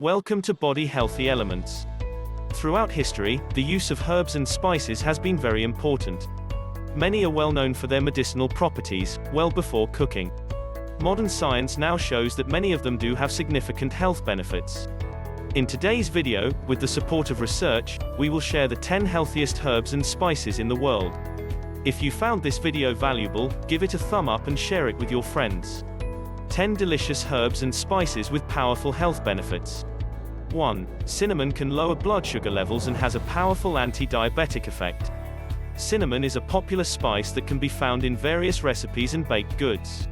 Welcome to Body Healthy Elements. Throughout history, the use of herbs and spices has been very important. Many are well known for their medicinal properties, well before cooking. Modern science now shows that many of them do have significant health benefits. In today's video, with the support of research, we will share the 10 healthiest herbs and spices in the world. If you found this video valuable, give it a thumb up and share it with your friends. 10 delicious herbs and spices with powerful health benefits. 1. Cinnamon can lower blood sugar levels and has a powerful anti-diabetic effect. Cinnamon is a popular spice that can be found in various recipes and baked goods.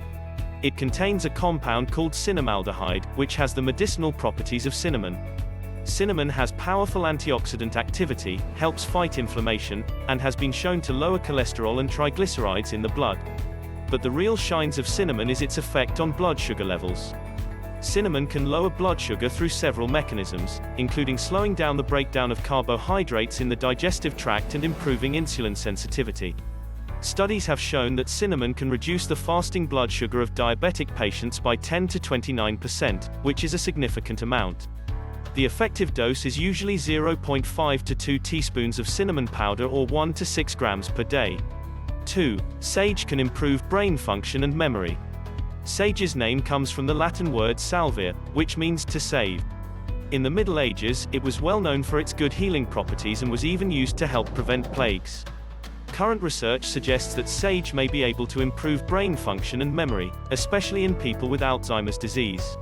It contains a compound called cinnamaldehyde, which has the medicinal properties of cinnamon. Cinnamon has powerful antioxidant activity, helps fight inflammation, and has been shown to lower cholesterol and triglycerides in the blood. But the real shines of cinnamon is its effect on blood sugar levels. Cinnamon can lower blood sugar through several mechanisms, including slowing down the breakdown of carbohydrates in the digestive tract and improving insulin sensitivity. Studies have shown that cinnamon can reduce the fasting blood sugar of diabetic patients by 10 to 29%, which is a significant amount. The effective dose is usually 0.5 to 2 teaspoons of cinnamon powder or 1 to 6 grams per day. 2. Sage can improve brain function and memory. Sage's name comes from the Latin word salvia, which means to save. In the Middle Ages, it was well known for its good healing properties and was even used to help prevent plagues. Current research suggests that sage may be able to improve brain function and memory, especially in people with Alzheimer's disease.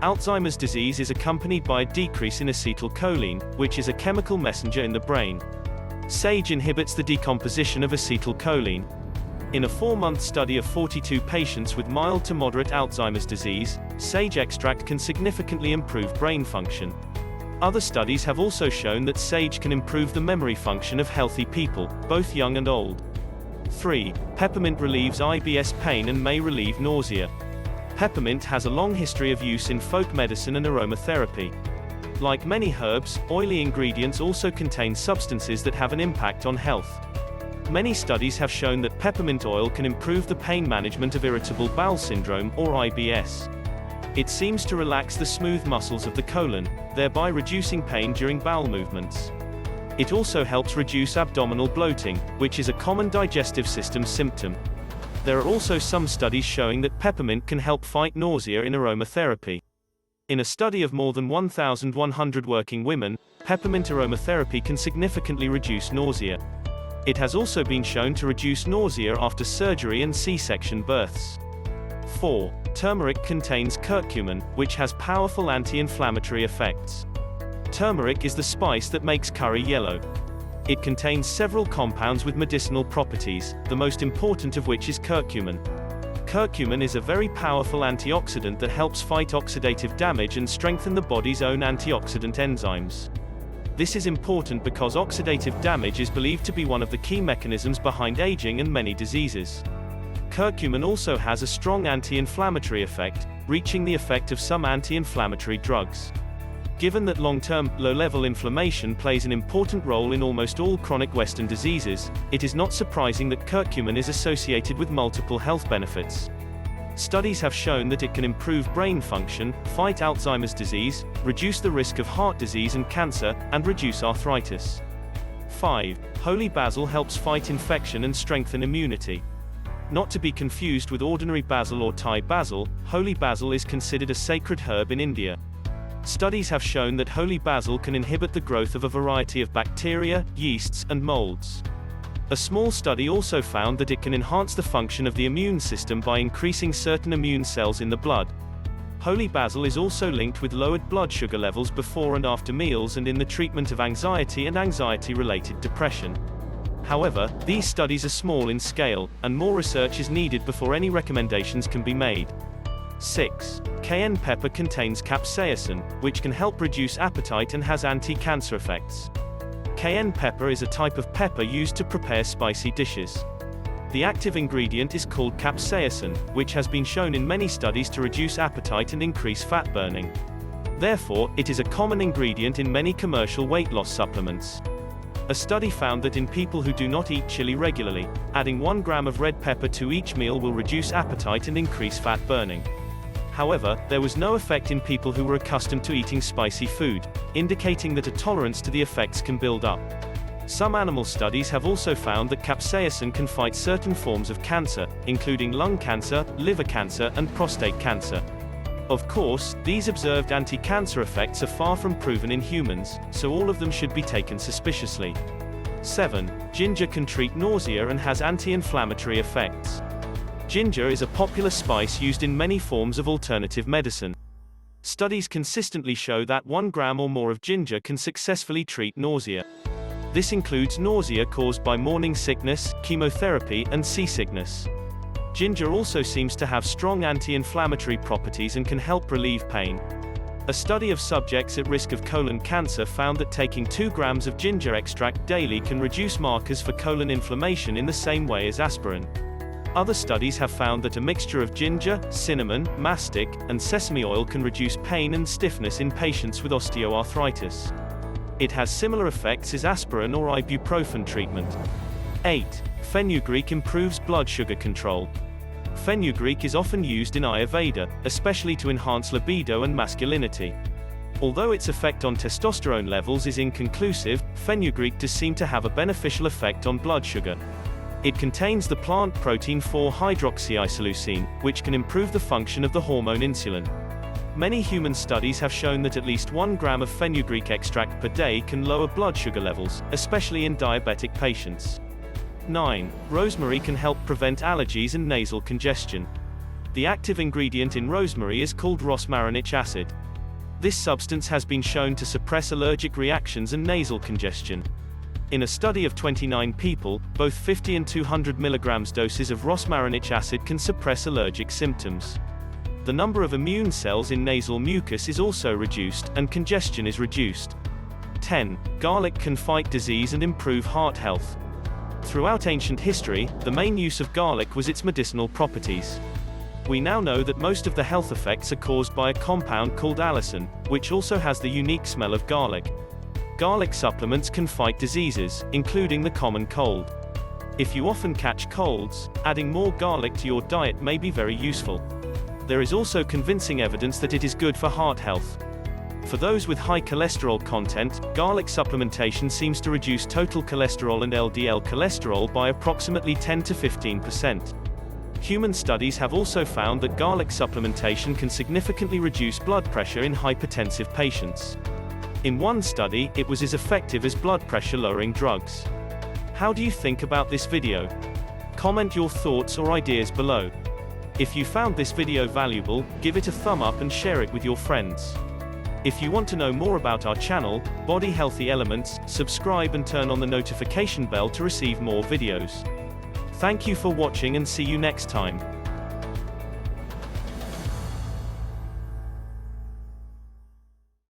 Alzheimer's disease is accompanied by a decrease in acetylcholine, which is a chemical messenger in the brain. Sage inhibits the decomposition of acetylcholine. In a 4-month study of 42 patients with mild to moderate Alzheimer's disease, sage extract can significantly improve brain function. Other studies have also shown that sage can improve the memory function of healthy people, both young and old. 3. Peppermint relieves IBS pain and may relieve nausea. Peppermint has a long history of use in folk medicine and aromatherapy. Like many herbs, oily ingredients also contain substances that have an impact on health. Many studies have shown that peppermint oil can improve the pain management of irritable bowel syndrome, or IBS. It seems to relax the smooth muscles of the colon, thereby reducing pain during bowel movements. It also helps reduce abdominal bloating, which is a common digestive system symptom. There are also some studies showing that peppermint can help fight nausea in aromatherapy. In a study of more than 1,100 working women, peppermint aromatherapy can significantly reduce nausea. It has also been shown to reduce nausea after surgery and C-section births. 4. Turmeric contains curcumin, which has powerful anti-inflammatory effects. Turmeric is the spice that makes curry yellow. It contains several compounds with medicinal properties, the most important of which is curcumin. Curcumin is a very powerful antioxidant that helps fight oxidative damage and strengthen the body's own antioxidant enzymes. This is important because oxidative damage is believed to be one of the key mechanisms behind aging and many diseases. Curcumin also has a strong anti-inflammatory effect, reaching the effect of some anti-inflammatory drugs. Given that long-term, low-level inflammation plays an important role in almost all chronic Western diseases, it is not surprising that curcumin is associated with multiple health benefits. Studies have shown that it can improve brain function, fight Alzheimer's disease, reduce the risk of heart disease and cancer, and reduce arthritis. 5. Holy basil helps fight infection and strengthen immunity. Not to be confused with ordinary basil or Thai basil, holy basil is considered a sacred herb in India. Studies have shown that holy basil can inhibit the growth of a variety of bacteria, yeasts, and molds. A small study also found that it can enhance the function of the immune system by increasing certain immune cells in the blood. Holy basil is also linked with lowered blood sugar levels before and after meals and in the treatment of anxiety and anxiety-related depression. However, these studies are small in scale, and more research is needed before any recommendations can be made. 6. Cayenne pepper contains capsaicin, which can help reduce appetite and has anti-cancer effects. Cayenne pepper is a type of pepper used to prepare spicy dishes. The active ingredient is called capsaicin, which has been shown in many studies to reduce appetite and increase fat burning. Therefore, it is a common ingredient in many commercial weight loss supplements. A study found that in people who do not eat chili regularly, adding 1 gram of red pepper to each meal will reduce appetite and increase fat burning. However, there was no effect in people who were accustomed to eating spicy food, indicating that a tolerance to the effects can build up. Some animal studies have also found that capsaicin can fight certain forms of cancer, including lung cancer, liver cancer, and prostate cancer. Of course, these observed anti-cancer effects are far from proven in humans, so all of them should be taken suspiciously. 7. Ginger can treat nausea and has anti-inflammatory effects. Ginger is a popular spice used in many forms of alternative medicine. Studies consistently show that 1 gram or more of ginger can successfully treat nausea. This includes nausea caused by morning sickness, chemotherapy, and seasickness. Ginger also seems to have strong anti-inflammatory properties and can help relieve pain. A study of subjects at risk of colon cancer found that taking 2 grams of ginger extract daily can reduce markers for colon inflammation in the same way as aspirin. Other studies have found that a mixture of ginger, cinnamon, mastic, and sesame oil can reduce pain and stiffness in patients with osteoarthritis. It has similar effects as aspirin or ibuprofen treatment. 8. Fenugreek improves blood sugar control. Fenugreek is often used in Ayurveda, especially to enhance libido and masculinity. Although its effect on testosterone levels is inconclusive, fenugreek does seem to have a beneficial effect on blood sugar. It contains the plant protein 4-hydroxyisoleucine, which can improve the function of the hormone insulin. Many human studies have shown that at least 1 gram of fenugreek extract per day can lower blood sugar levels, especially in diabetic patients. 9. Rosemary can help prevent allergies and nasal congestion. The active ingredient in rosemary is called rosmarinic acid. This substance has been shown to suppress allergic reactions and nasal congestion. In a study of 29 people, both 50 and 200 mg doses of rosmarinic acid can suppress allergic symptoms. The number of immune cells in nasal mucus is also reduced, and congestion is reduced. 10. Garlic can fight disease and improve heart health. Throughout ancient history, the main use of garlic was its medicinal properties. We now know that most of the health effects are caused by a compound called allicin, which also has the unique smell of garlic. Garlic supplements can fight diseases, including the common cold. If you often catch colds, adding more garlic to your diet may be very useful. There is also convincing evidence that it is good for heart health. For those with high cholesterol content, garlic supplementation seems to reduce total cholesterol and LDL cholesterol by approximately 10 to 15%. Human studies have also found that garlic supplementation can significantly reduce blood pressure in hypertensive patients. In one study, it was as effective as blood pressure-lowering drugs. How do you think about this video? Comment your thoughts or ideas below. If you found this video valuable, give it a thumb up and share it with your friends. If you want to know more about our channel, Body Healthy Elements, subscribe and turn on the notification bell to receive more videos. Thank you for watching and see you next time.